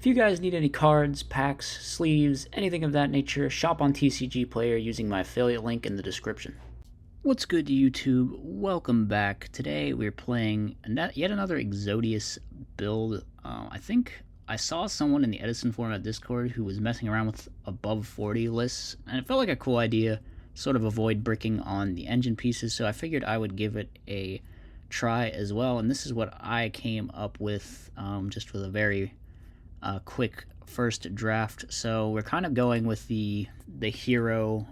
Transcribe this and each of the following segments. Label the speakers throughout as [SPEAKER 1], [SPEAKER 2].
[SPEAKER 1] If you guys need any cards, packs, sleeves, anything of that nature, shop on TCG Player using my affiliate link in the description. What's good, YouTube? Welcome back. Today we're playing yet another Exodius build. I think I saw someone in the Edison Format Discord who was messing around with above 40 lists, and it felt like a cool idea, sort of avoid bricking on the engine pieces, so I figured I would give it a try as well, and this is what I came up with, just with a very quick first draft. So we're kind of going with the hero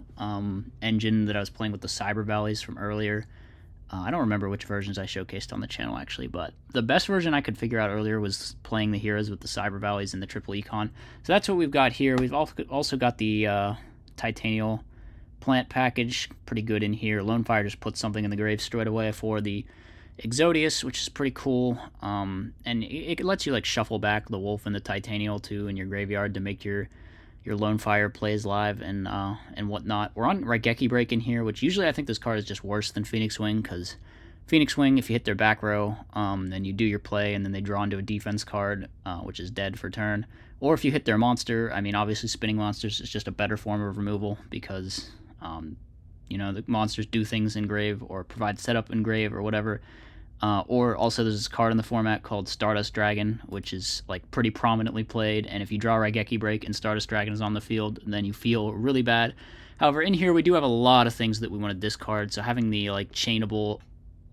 [SPEAKER 1] engine that I was playing with the Cyber Valleys from earlier. I don't remember which versions I showcased on the channel actually, but the best version I could figure out earlier was playing the heroes with the Cyber Valleys and the triple econ. So that's what we've got here. We've also got the Titanial plant package, pretty good in here. Lone Fire just puts something in the grave straight away for the Exodius, which is pretty cool, and it lets you like shuffle back the Wolf and the Titanial too in your graveyard to make your Lone Fire plays live and whatnot. We're on Raigeki Break in here, which usually I think this card is just worse than Phoenix Wing, because Phoenix Wing, if you hit their back row, then you do your play, and then they draw into a defense card, which is dead for turn. Or if you hit their monster, I mean, obviously Spinning Monsters is just a better form of removal, because the monsters do things in grave or provide setup in grave or whatever. Or also there's this card in the format called Stardust Dragon, which is like pretty prominently played, and if you draw Raigeki Break and Stardust Dragon is on the field, then you feel really bad. However, in here we do have a lot of things that we want to discard, so having the like chainable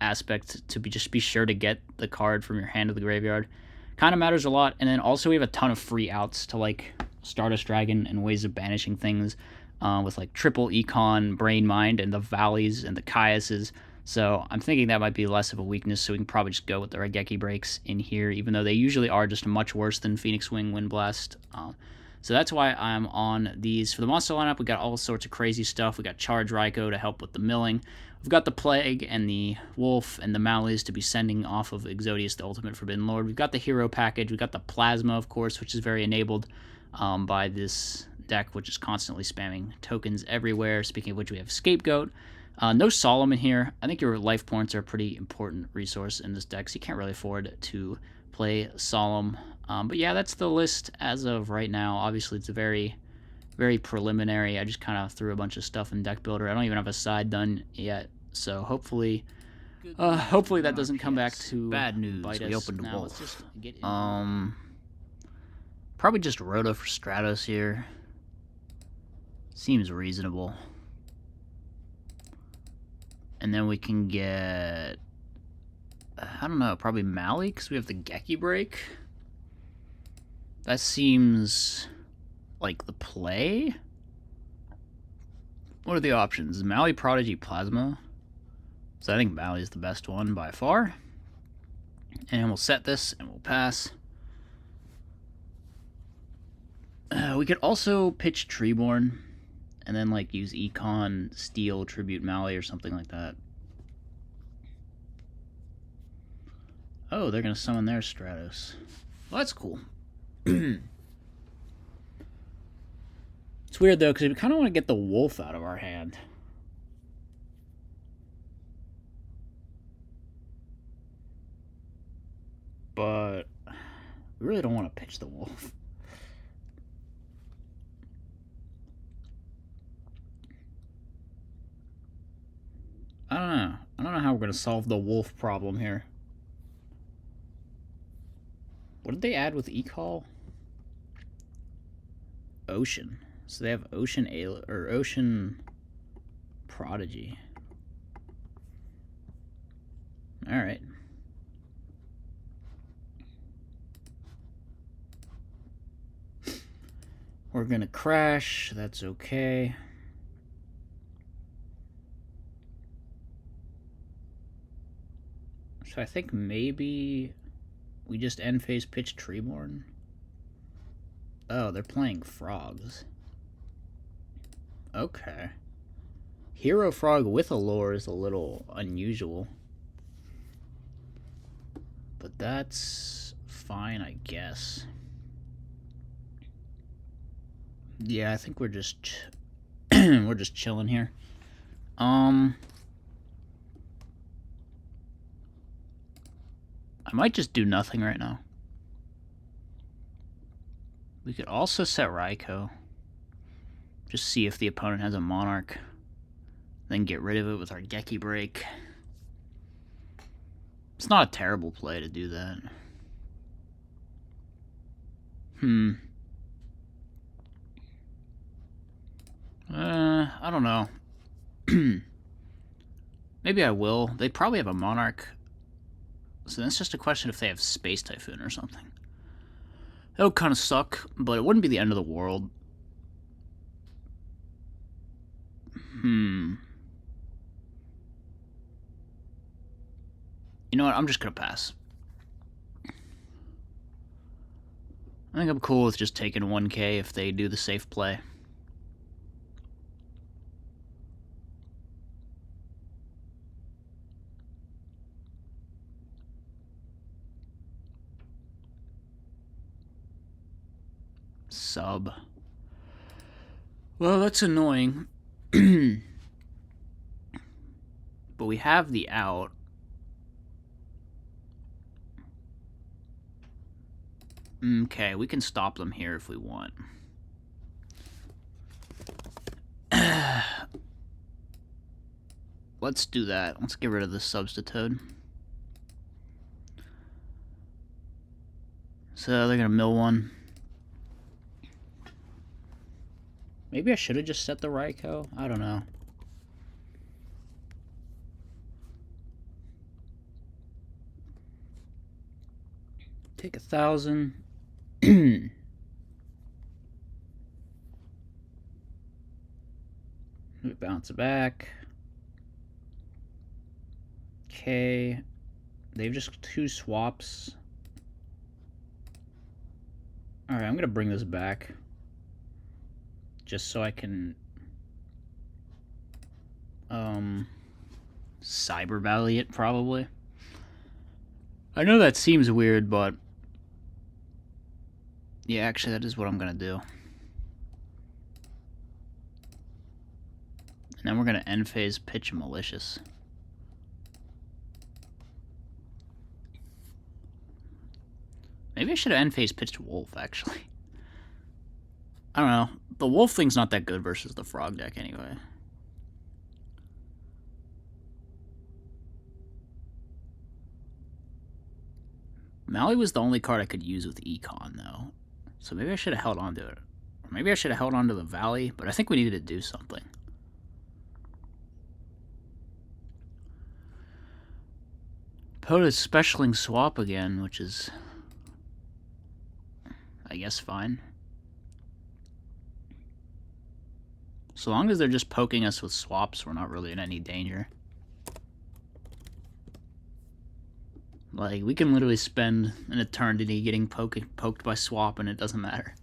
[SPEAKER 1] aspect to just be sure to get the card from your hand to the graveyard kind of matters a lot. And then also we have a ton of free outs to like Stardust Dragon and ways of banishing things, with like triple econ, brain mind, and the valleys and the Caiuses. So I'm thinking that might be less of a weakness, so we can probably just go with the Raigeki Breaks in here, even though they usually are just much worse than Phoenix Wing, Wind Blast. So that's why I'm on these. For the monster lineup, we got all sorts of crazy stuff. We got Charge Raikou to help with the milling. We've got the Plague and the Wolf and the Malleys to be sending off of Exodius, the Ultimate Forbidden Lord. We've got the Hero package. We've got the Plasma, of course, which is very enabled by this deck, which is constantly spamming tokens everywhere. Speaking of which, we have Scapegoat. No Solemn in here. I think your life points are a pretty important resource in this deck, so you can't really afford to play Solemn. But yeah, that's the list as of right now. Obviously, it's a very, very preliminary. I just kind of threw a bunch of stuff in Deck Builder. I don't even have a side done yet, so hopefully that doesn't come back to
[SPEAKER 2] bad news.
[SPEAKER 1] Bite us.
[SPEAKER 2] We opened
[SPEAKER 1] now,
[SPEAKER 2] Wolf.
[SPEAKER 1] let's just get into
[SPEAKER 2] Probably just Rhoda for Stratos here. Seems reasonable. And then we can get, I don't know, probably Mali, because we have the Geki Break. That seems like the play. What are the options? Mali, Prodigy, Plasma. So I think Mali is the best one by far. And we'll set this and we'll pass. We could also pitch Treeborn and then like use Econ, Steel, Tribute Mali or something like that. Oh, they're gonna summon their Stratos. Well, that's cool. It's weird though, because we kind of want to get the Wolf out of our hand. But we really don't want to pitch the Wolf. I don't know. I don't know how we're going to solve the Wolf problem here. What did they add with Ecall? Ocean. So they have Ocean Prodigy. Alright. We're going to crash. That's okay. So I think maybe we just end phase pitch Treeborn. Oh, they're playing frogs. Okay. Hero Frog with a lore is a little unusual. But that's fine, I guess. Yeah, I think we're just we're just chilling here. I might just do nothing right now. We could also set Raikou. Just see if the opponent has a Monarch. Then get rid of it with our Geki Break. It's not a terrible play to do that. I don't know. Maybe I will. They probably have a Monarch. So then it's just a question if they have Space Typhoon or something. That would kind of suck, but it wouldn't be the end of the world. You know what? I'm just going to pass. I think I'm cool with just taking 1k if they do the safe play. Sub. Well, that's annoying. But we have the out. Okay, we can stop them here if we want. Let's do that. Let's get rid of this substitute. So they're gonna mill one. Maybe I should have just set the Raikou. I don't know. Take 1,000. We bounce it back. Okay. They've just 2 swaps. Alright, I'm gonna bring this back. Just so I can Cyber Valley it, probably. I know that seems weird, but yeah, actually that is what I'm gonna do. And then we're gonna end phase pitch Malicious. Maybe I should have end phase pitched Wolf, actually. I don't know. The Wolf thing's not that good versus the Frog deck anyway. Maui was the only card I could use with Econ, though. So maybe I should have held on to it. Or maybe I should have held on to the Valley, but I think we needed to do something. POTA's Specialing Swap again, which is, I guess, fine. So long as they're just poking us with swaps, we're not really in any danger. Like, we can literally spend an eternity getting poked by swap and it doesn't matter.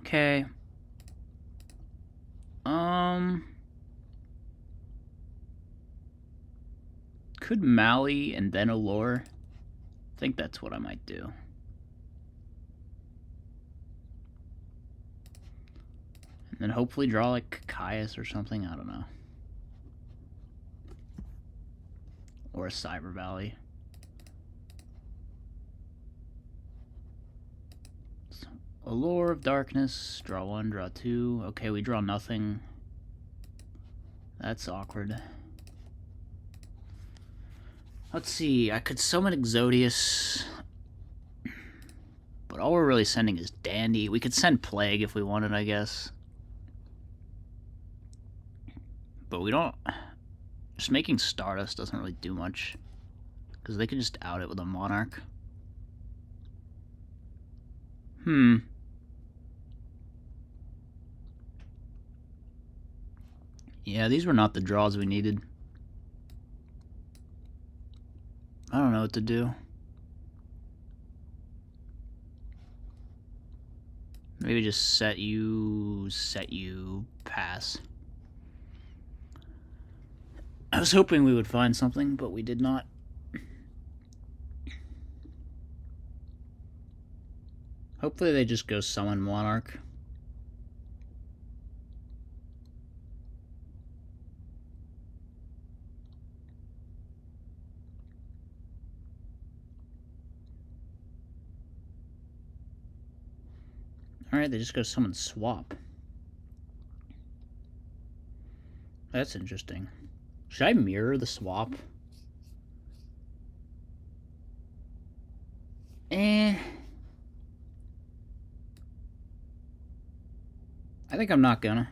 [SPEAKER 2] Okay. Could Mally and then Allure? I think that's what I might do. And then hopefully draw like Caius or something, I don't know. Or a Cyber Valley. So, Allure of Darkness, draw 1, draw 2. Okay, we draw nothing. That's awkward. Let's see, I could summon Exodius, but all we're really sending is Dandy. We could send Plague if we wanted, I guess. But we don't... Just making Stardust doesn't really do much, because they can just out it with a Monarch. Yeah, these were not the draws we needed. I don't know what to do. Maybe just set you, pass. I was hoping we would find something, but we did not. Hopefully they just go summon Monarch. Alright, they just go summon swap. That's interesting. Should I mirror the swap? I think I'm not gonna.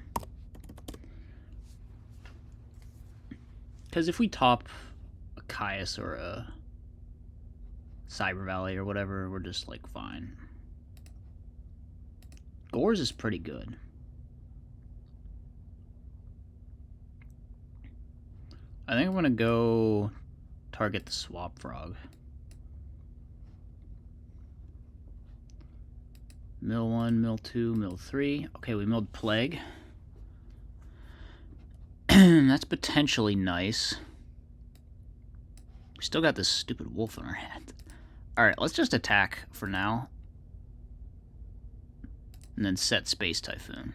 [SPEAKER 2] Because if we top a Caius or a Cyber Valley or whatever, we're just, like, fine. Gores is pretty good. I think I'm gonna go target the Swap Frog. Mill 1, Mill 2, Mill 3. Okay, we milled Plague. That's potentially nice. We still got this stupid wolf in our hand. Alright, let's just attack for now. And then set Space Typhoon.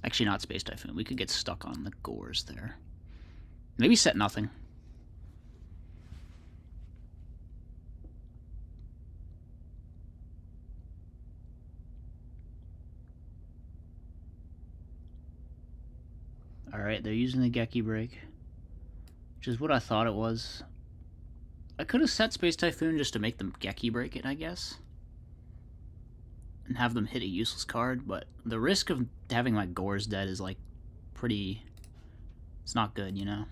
[SPEAKER 2] Actually, not Space Typhoon. We could get stuck on the Gores there. Maybe set nothing. Alright, they're using the Geki break, which is what I thought it was. I could have set Space Typhoon just to make them Geki break it, I guess. And have them hit a useless card, but the risk of having my Gores dead is, like, pretty... It's not good, you know?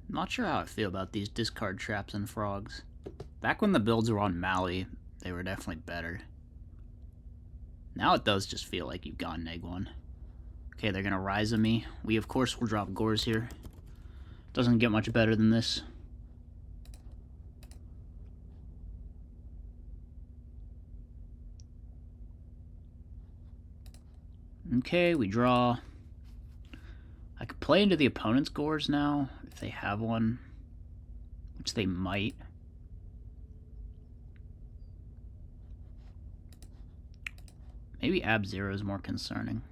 [SPEAKER 2] Not sure how I feel about these discard traps and frogs. Back when the builds were on Mali, they were definitely better. Now it does just feel like you've gotten egg one. Okay, they're gonna Rise on me. We, of course, will drop Gores here. Doesn't get much better than this. Okay, we draw. I could play into the opponent's Gores now, if they have one. Which they might. Maybe Ab-Zero is more concerning.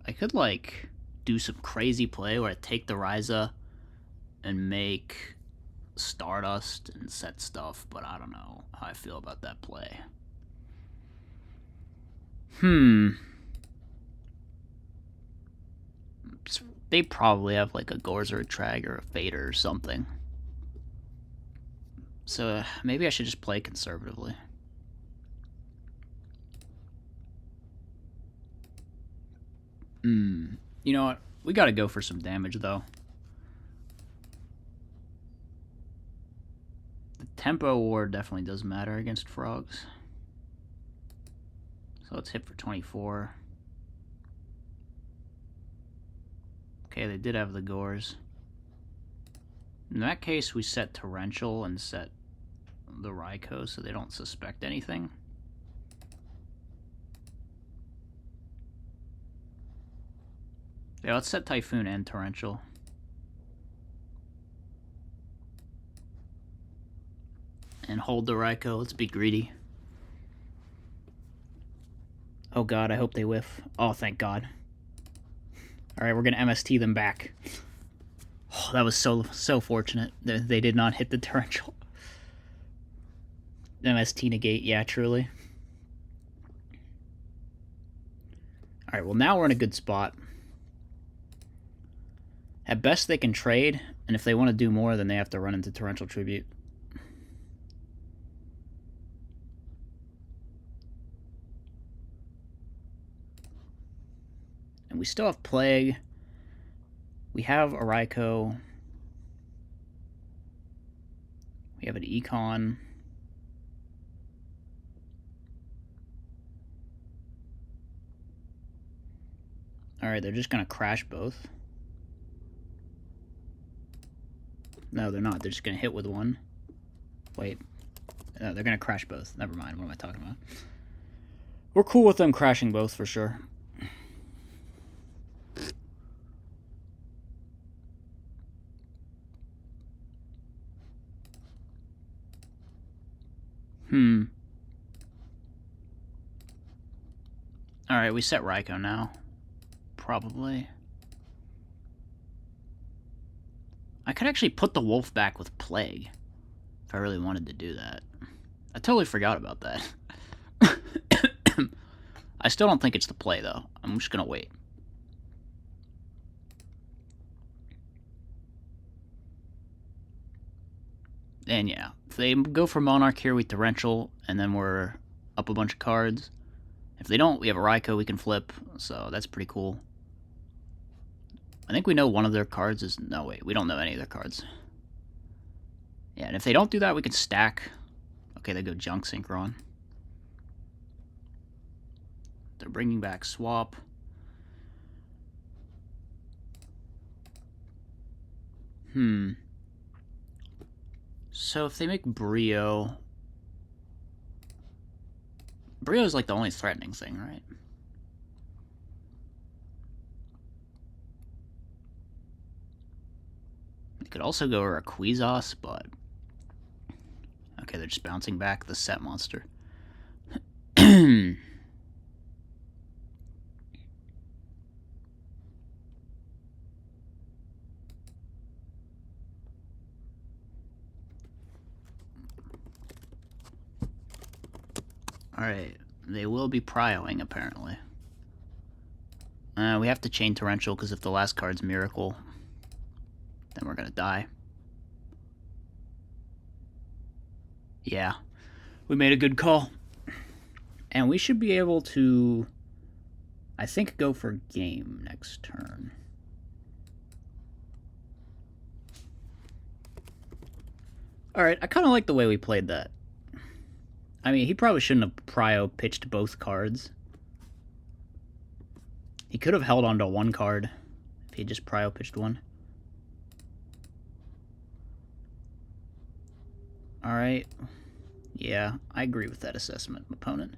[SPEAKER 2] I could, like, do some crazy play where I take the Ryza and make Stardust and set stuff, but I don't know how I feel about that play. They probably have, like, a Gores or a Trag or a Fader or something. So maybe I should just play conservatively. You know what? We gotta go for some damage, though. The tempo war definitely does matter against frogs. So let's hit for 24. Okay, they did have the Gores. In that case, we set Torrential and set the Raikou so they don't suspect anything. Yeah, let's set Typhoon and Torrential. And hold the Raikou. Let's be greedy. Oh god, I hope they whiff. Oh, thank god. Alright, we're gonna MST them back. Oh, that was so fortunate. They did not hit the Torrential. MST negate, yeah, truly. Alright, well now we're in a good spot. At best they can trade, and if they want to do more, then they have to run into Torrential Tribute. And we still have Plague. We have a Raikou. We have an Econ. Alright, they're just going to crash both. No, they're not. They're just going to hit with one. Wait. No, they're going to crash both. Never mind. What am I talking about? We're cool with them crashing both for sure. Alright, we set Raiko now. Probably. I could actually put the wolf back with Plague. If I really wanted to do that. I totally forgot about that. I still don't think it's the play, though. I'm just gonna wait. And yeah, if they go for Monarch here, we torrential, and then we're up a bunch of cards. If they don't, we have a Raiko we can flip, so that's pretty cool. I think we know one of their cards is... No, wait, we don't know any of their cards. Yeah, and if they don't do that, we can stack. Okay, they go Junk Synchron. They're bringing back Swap. So if they make Brio... Brio is like the only threatening thing, right? They could also go Rayquaza, but... Okay, they're just bouncing back the set monster. Alright, they will be prioing, apparently. We have to chain Torrential, because if the last card's Miracle, then we're gonna die. Yeah, we made a good call. And we should be able to, I think, go for game next turn. Alright, I kind of like the way we played that. I mean, he probably shouldn't have prio pitched both cards. He could have held on to one card if he just prio pitched one. Alright. Yeah, I agree with that assessment, opponent.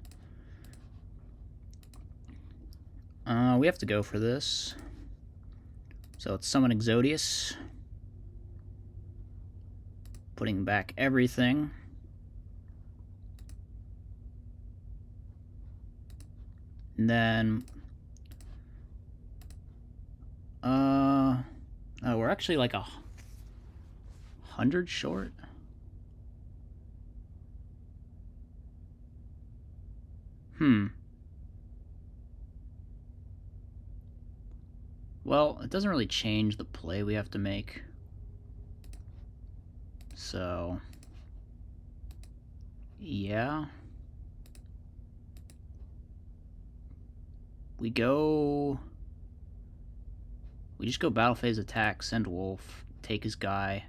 [SPEAKER 2] We have to go for this. So let's summon Exodius. Putting back everything. And then... Oh, we're actually like 100 short. Well, it doesn't really change the play we have to make. So... yeah. We just go battle phase attack, send Wolf, take his guy,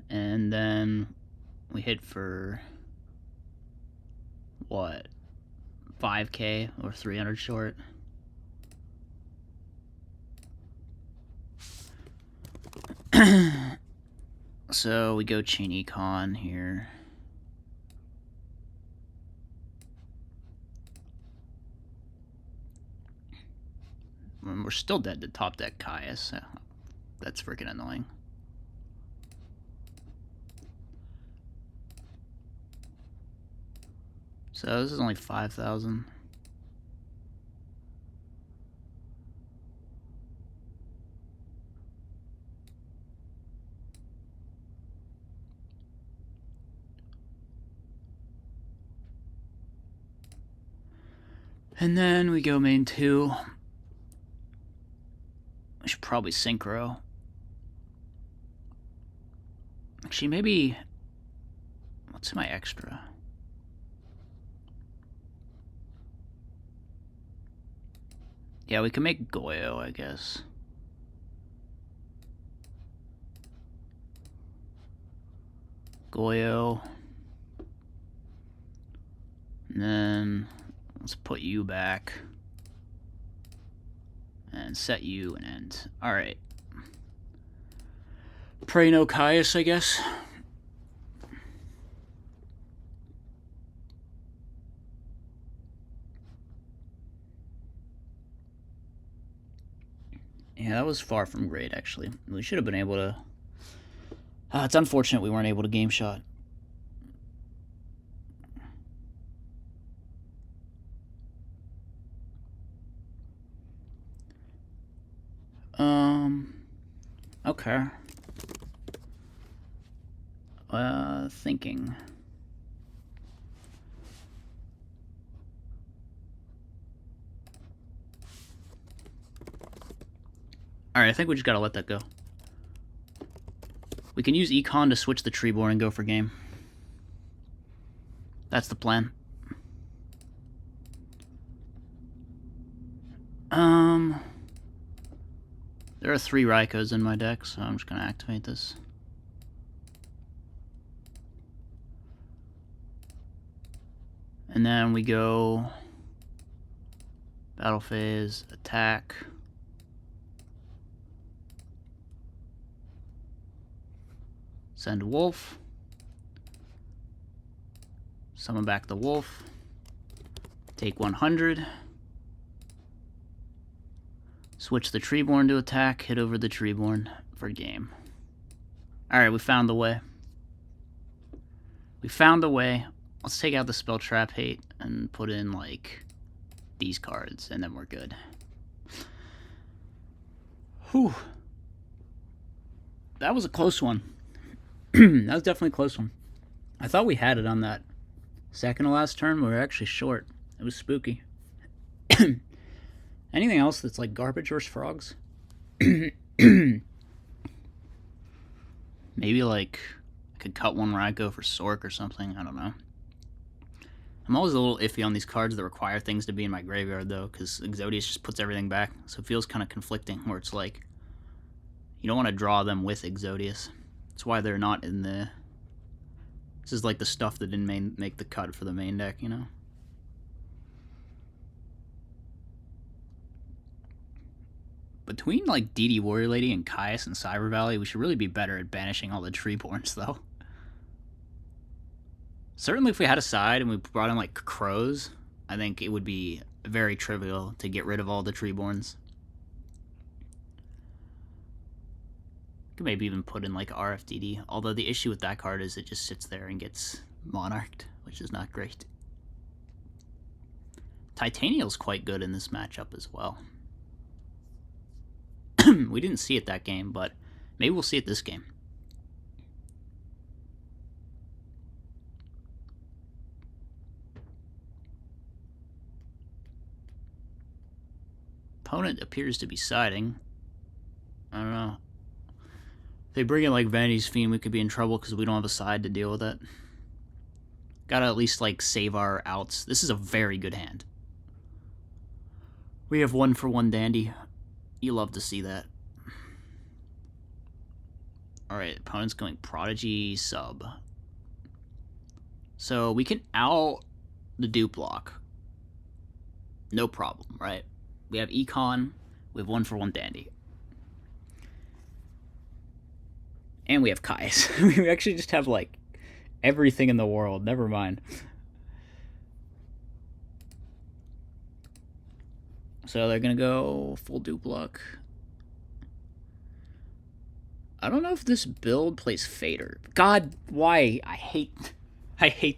[SPEAKER 2] and then we hit for what, 5k or 300 short. So we go chain econ here. We're still dead to top deck Caius. That's freaking annoying. So this is only 5,000. And then we go main 2. I should probably synchro. Actually, maybe... what's my extra? Yeah, we can make Goyo, I guess. Goyo. And then let's put you back. And set you and end. Alright. Pray no Caius, I guess. Yeah, that was far from great, actually. We should have been able to... it's unfortunate we weren't able to game shot. Okay. Thinking. Alright, I think we just gotta let that go. We can use Econ to switch the Treeborn and go for game. That's the plan. There are 3 Raikos in my deck, so I'm just gonna activate this. And then we go battle phase, attack. Send wolf. Summon back the wolf. Take 100. Switch the Treeborn to attack. Hit over the Treeborn for game. Alright, we found the way. We found the way. Let's take out the Spell Trap Hate and put in, like, these cards, and then we're good. Whew. That was a close one. That was definitely a close one. I thought we had it on that second to last turn, but we were actually short. It was spooky. Anything else that's like garbage versus frogs? Maybe like I could cut one Raiko for Sork or something. I don't know. I'm always a little iffy on these cards that require things to be in my graveyard, though, because Exodius just puts everything back. So it feels kind of conflicting, where it's like you don't want to draw them with Exodius. That's why they're not in the... This is like the stuff that didn't make the cut for the main deck, you know? Between, like, DD Warrior Lady and Caius and Cyber Valley, we should really be better at banishing all the Treeborns, though. Certainly if we had a side and we brought in, like, crows, I think it would be very trivial to get rid of all the Treeborns. Could maybe even put in, like, RFDD, although the issue with that card is it just sits there and gets monarched, which is not great. Titanial's quite good in this matchup as well. We didn't see it that game, but maybe we'll see it this game. Opponent appears to be siding. I don't know. If they bring in like Vanity's Fiend, we could be in trouble because we don't have a side to deal with it. Gotta at least like save our outs. This is a very good hand. We have 1-for-1 Dandy. You love to see that. Alright, opponent's going Prodigy sub. So we can out the dupe block. No problem, right? We have Econ. We have 1-for-1 Dandy. And we have Caius. We actually just have, like, everything in the world. Never mind. So they're gonna go full dupe block. I don't know if this build plays Fader. God, why? I hate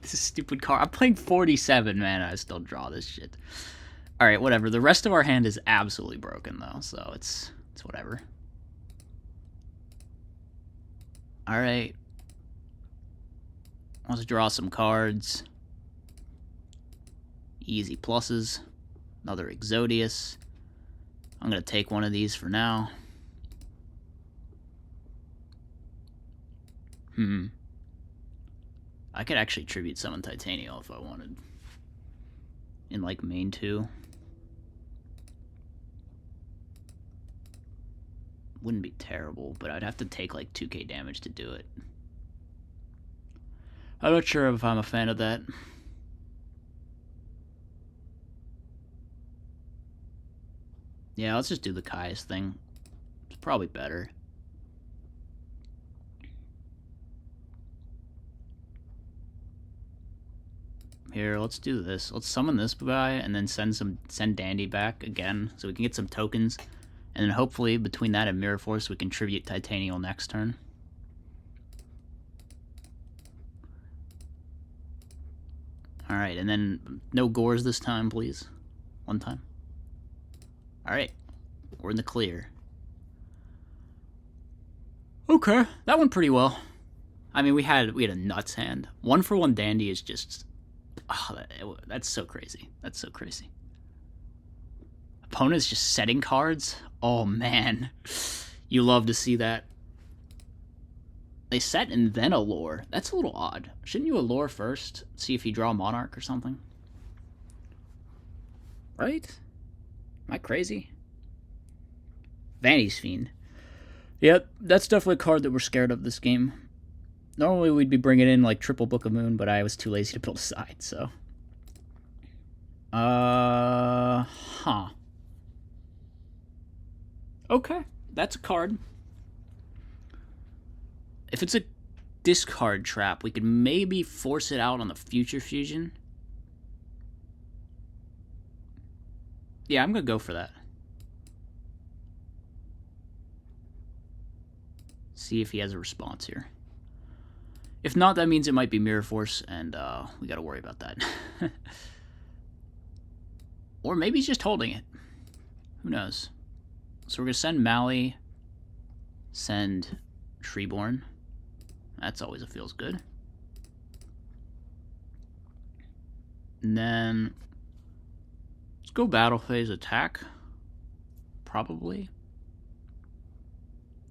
[SPEAKER 2] this stupid card. I'm playing 47, man. I still draw this shit. Alright, whatever. The rest of our hand is absolutely broken, though, so it's whatever. Alright. Let's draw some cards. Easy pluses. Another Exodius. I'm going to take one of these for now. I could actually tribute summon Titanial if I wanted. In, like, main 2. Wouldn't be terrible, but I'd have to take, like, 2k damage to do it. I'm not sure if I'm a fan of that. Yeah, let's just do the Caius thing. It's probably better. Here, let's do this. Let's summon this guy and then send Dandy back again so we can get some tokens. And then hopefully between that and Mirror Force we can tribute Titanial next turn. Alright, and then no Gores this time, please. One time. Alright, we're in the clear. Okay, that went pretty well. I mean, we had a nuts hand. 1-for-1 dandy is just... Oh, that's so crazy. That's so crazy. Opponent's just setting cards? Oh, man. You love to see that. They set and then allure. That's a little odd. Shouldn't you allure first? See if you draw a Monarch or something? Right? Am I crazy? Vanity's Fiend. Yep, that's definitely a card that we're scared of this game. Normally we'd be bringing in like triple Book of Moon, but I was too lazy to build a side, so... Huh. Okay, that's a card. If it's a discard trap, we could maybe force it out on the Future Fusion. Yeah, I'm gonna go for that. See if he has a response here. If not, that means it might be Mirror Force, and we gotta worry about that. Or maybe he's just holding it. Who knows? So we're gonna send Mally, send Treeborn. That's always a feels good. And then let's go battle phase attack. Probably.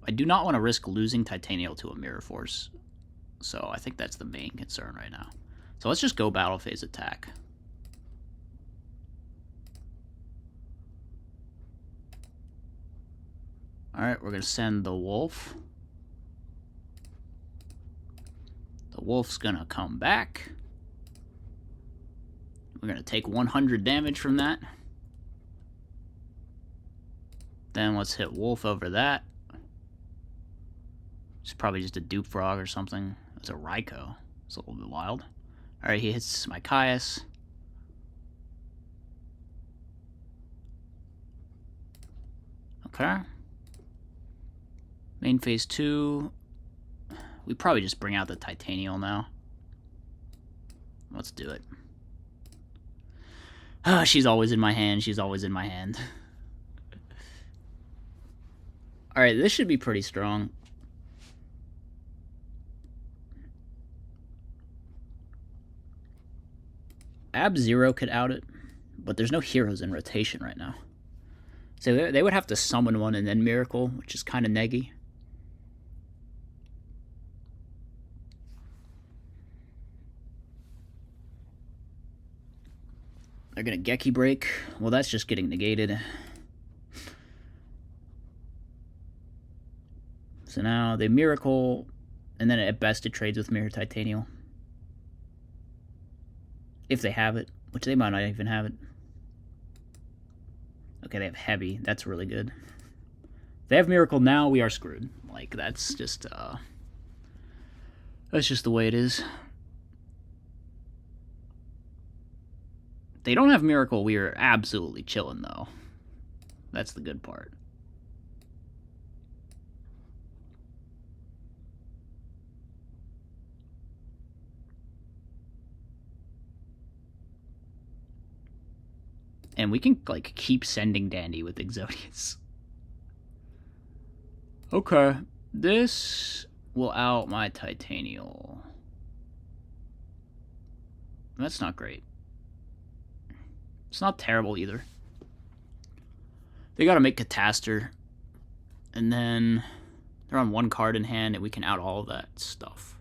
[SPEAKER 2] I do not want to risk losing Titanial to a Mirror Force. So I think that's the main concern right now. So let's just go battle phase attack. Alright, we're going to send the Wolf. The Wolf's going to come back. We're going to take 100 damage from that. Then let's hit Wolf over that. It's probably just a Dupe Frog or something. It's a Raikou. It's a little bit wild. Alright, he hits my Caius. Okay. Main phase 2. We probably just bring out the Titanial now. Let's do it. Ah, she's always in my hand. She's always in my hand. Alright, this should be pretty strong. Ab-Zero could out it, but there's no heroes in rotation right now. So they would have to summon one and then Miracle, which is kind of neggy. They're going to Geki Break. Well, that's just getting negated. So now they Miracle, and then at best it trades with Mirror Titanial. If they have it, which they might not even have it. Okay, they have Heavy. That's really good. If they have Miracle now, we are screwed. Like, that's just the way it is. If they don't have Miracle, we are absolutely chilling, though. That's the good part. And we can, like, keep sending Dandy with Exodius. Okay. This will out my Titanial. That's not great. It's not terrible either. They gotta make Catastor. And then they're on one card in hand, and we can out all of that stuff.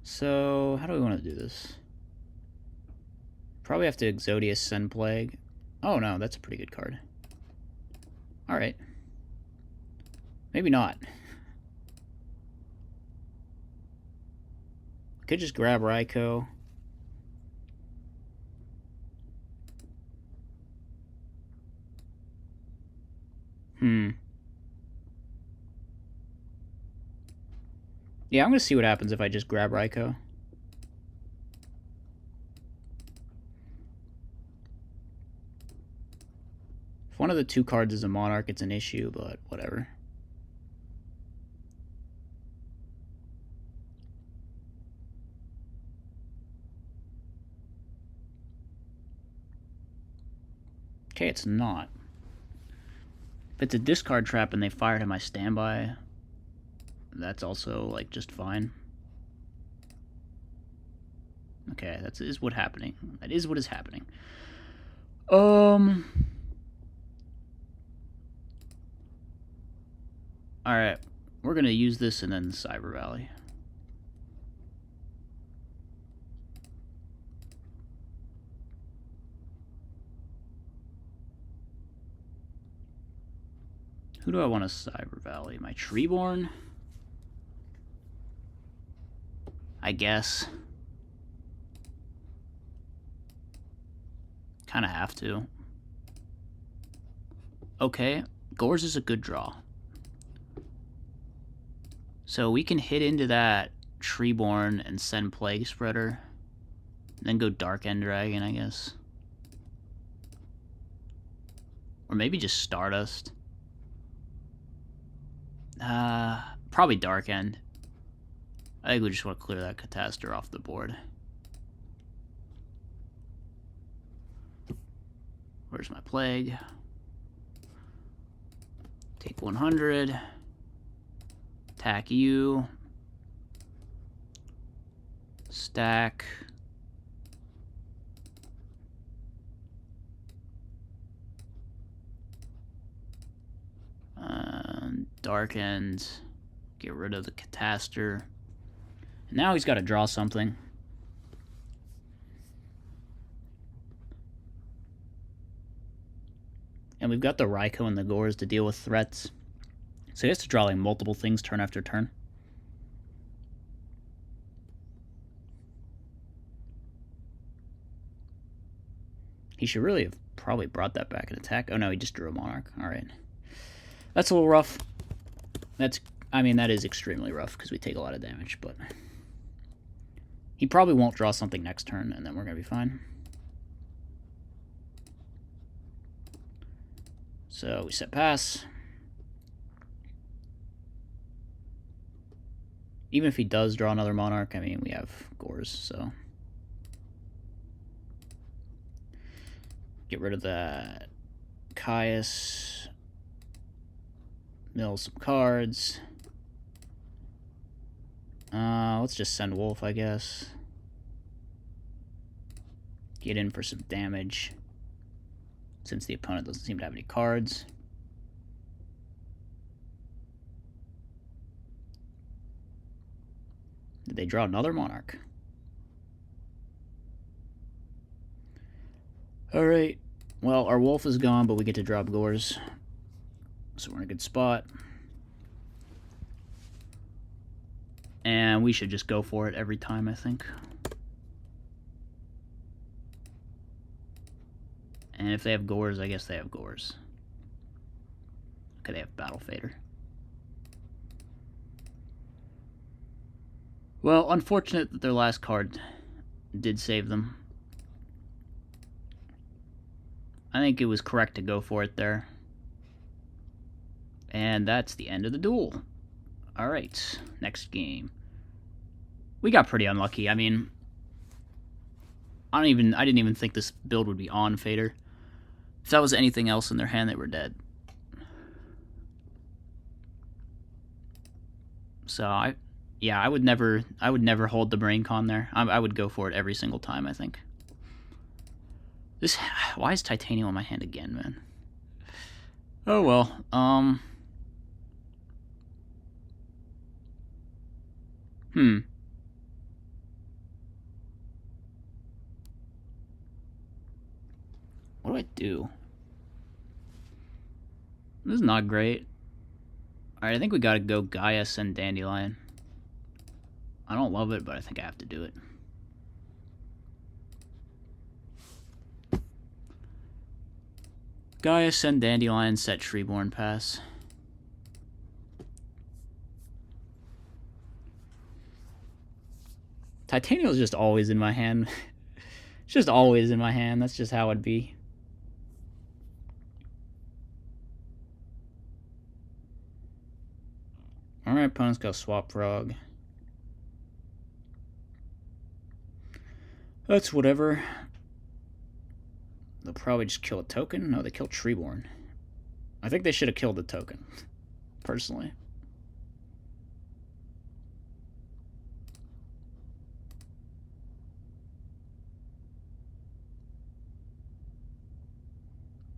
[SPEAKER 2] So, how do we want to do this? Probably have to Exodius Send Plague. Oh no, that's a pretty good card. Alright. Maybe not. Could just grab Raikou. Yeah, I'm going to see what happens if I just grab Raikou. If one of the two cards is a Monarch, it's an issue, but whatever. Okay, it's not. If it's a discard trap and they fire to my standby, that's also, like, just fine. Okay, that is what happening. That is what is happening. Alright, we're gonna use this and then Cyber Valley. Who do I want to Cyber Valley? My Treeborn? I guess. Kind of have to. Okay, Gores is a good draw. So we can hit into that Treeborn and send Plague Spreader. And then go Dark End Dragon, I guess. Or maybe just Stardust. Probably Dark End. I think we just want to clear that Catastor off the board. Where's my Plague? Take 100. Attack you. Stack. Dark End. Get rid of the Catastor. And now he's got to draw something. And we've got the Raikou and the Gores to deal with threats. So he has to draw like multiple things turn after turn. He should really have probably brought that back in attack. Oh no, he just drew a Monarch. Alright. That's a little rough. I mean, that is extremely rough because we take a lot of damage, but he probably won't draw something next turn, and then we're going to be fine. So we set pass. Even if he does draw another Monarch, I mean, we have Gores, so. Get rid of that Caius. Mill some cards. Let's just send Wolf, I guess. Get in for some damage. Since the opponent doesn't seem to have any cards. Did they draw another Monarch? Alright. Well, our Wolf is gone, but we get to drop Gores. So we're in a good spot. And we should just go for it every time, I think. And if they have Gores, I guess they have Gores. Okay, they have Battle Fader. Well, unfortunate that their last card did save them. I think it was correct to go for it there. And that's the end of the duel. Alright, next game. We got pretty unlucky. I mean, I didn't even think this build would be on Fader. If that was anything else in their hand, they were dead. So I would never hold the Brain Con there. I would go for it every single time, I think. Why is Titanium on my hand again, man? Oh well, What do I do? This is not great. Alright, I think we gotta go Gaius and Dandelion. I don't love it, but I think I have to do it. Gaius and Dandelion set Treeborn pass. Titanium is just always in my hand. It's just always in my hand. That's just how it'd be. Alright, opponent's got Swap Frog. That's whatever. They'll probably just kill a token. No, they kill Treeborn. I think they should have killed the token, personally.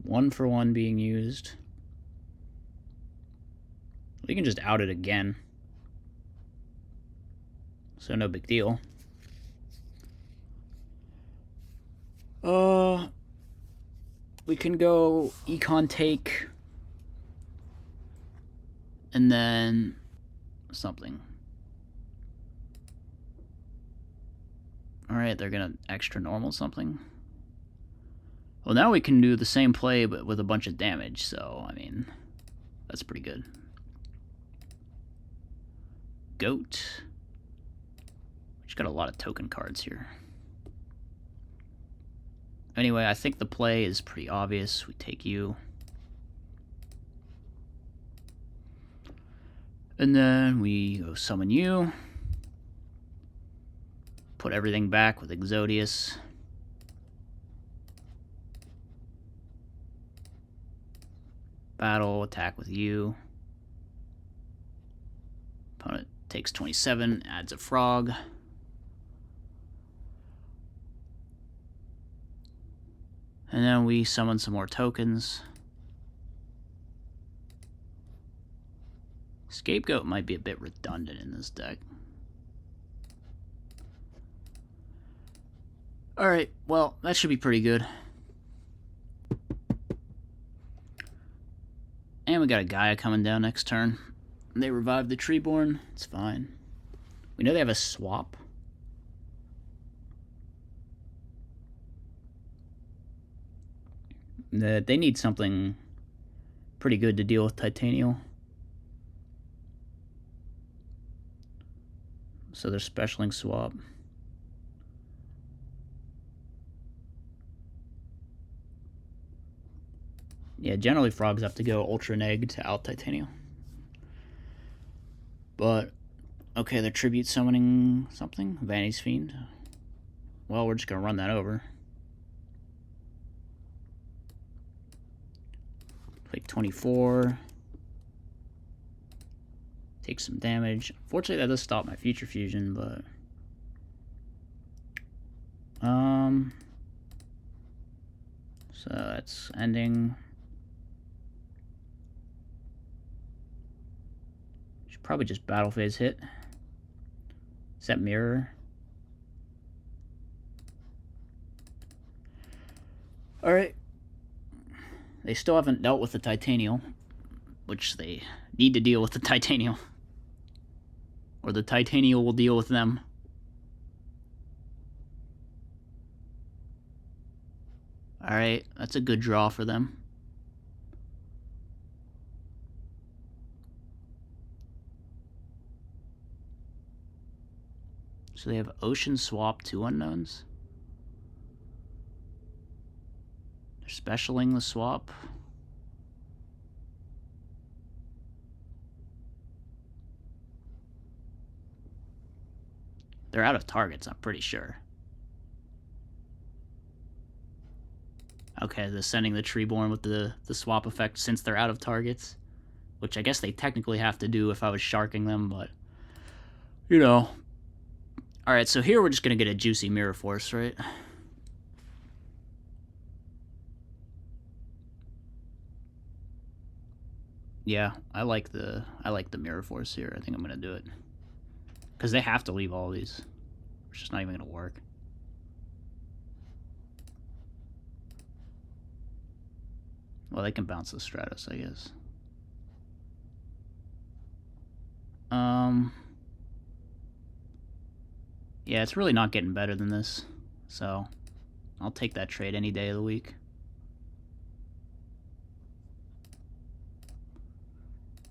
[SPEAKER 2] One for one being used. We can just out it again. So no big deal. We can go econ take. And then something. Alright, they're gonna extra normal something. Well, now we can do the same play, but with a bunch of damage, so, I mean, that's pretty good. Goat. We just got a lot of token cards here. Anyway, I think the play is pretty obvious. We take you. And then we go summon you. Put everything back with Exodius. Battle, attack with you. Opponent takes 27, adds a frog. And then we summon some more tokens. Scapegoat might be a bit redundant in this deck. Alright, well, that should be pretty good. And we got a Gaia coming down next turn. They revived the Treeborn. It's fine. We know they have a swap. They need something pretty good to deal with Titanial. So they're specialing swap. Yeah, generally frogs have to go Ultra Neg to out Titanial. But, okay, they're tribute summoning something. Vanity's Fiend. Well, we're just going to run that over. Play 24. Take some damage. Fortunately, that does stop my Future Fusion, but... So that's ending. Should probably just battle phase hit. Set mirror. Alright. They still haven't dealt with the Titanial, which they need to deal with the Titanial. Or the Titanial will deal with them. Alright, that's a good draw for them. So they have Ocean Swap, 2 unknowns. They're specialing the swap. They're out of targets, I'm pretty sure. Okay, they're sending the Treeborn with the swap effect since they're out of targets. Which I guess they technically have to do if I was sharking them, but... You know. Alright, so here we're just gonna get a juicy Mirror Force, right? Yeah, I like the Mirror Force here. I think I'm gonna do it. Because they have to leave all these. It's just not even gonna work. Well, they can bounce the Stratos, I guess. Yeah, it's really not getting better than this. So, I'll take that trade any day of the week.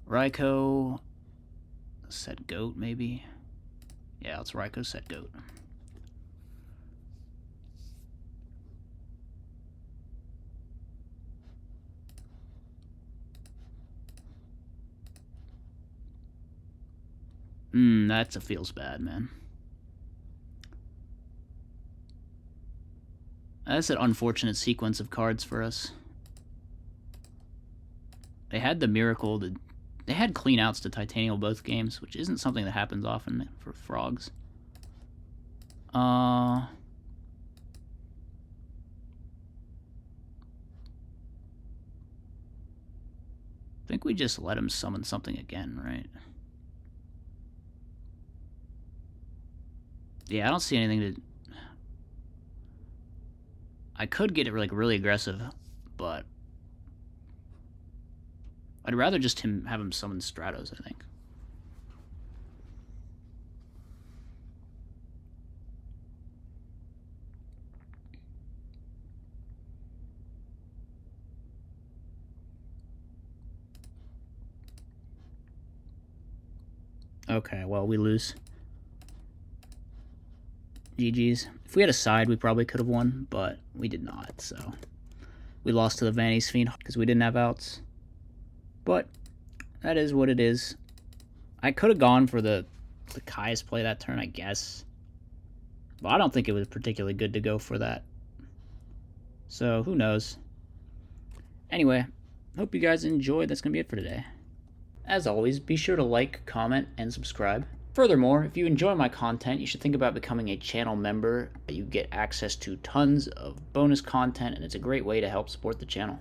[SPEAKER 2] Raikou, set Goat, maybe? Yeah, it's Raikou, set Goat. That feels bad, man. That's an unfortunate sequence of cards for us. They had the miracle to... They had clean outs to Titanial both games, which isn't something that happens often for frogs. I think we just let him summon something again, right? Yeah, I don't see anything to... I could get it like really aggressive, but I'd rather just have him summon Stratos, I think. Okay, well, we lose. GG's. If we had a side, we probably could have won, but we did not, so... We lost to the Vanity's Fiend because we didn't have outs. But that is what it is. I could have gone for the Kai's play that turn, I guess. But I don't think it was particularly good to go for that. So, who knows. Anyway, hope you guys enjoyed. That's going to be it for today. As always, be sure to like, comment, and subscribe. Furthermore, if you enjoy my content, you should think about becoming a channel member. You get access to tons of bonus content, and it's a great way to help support the channel.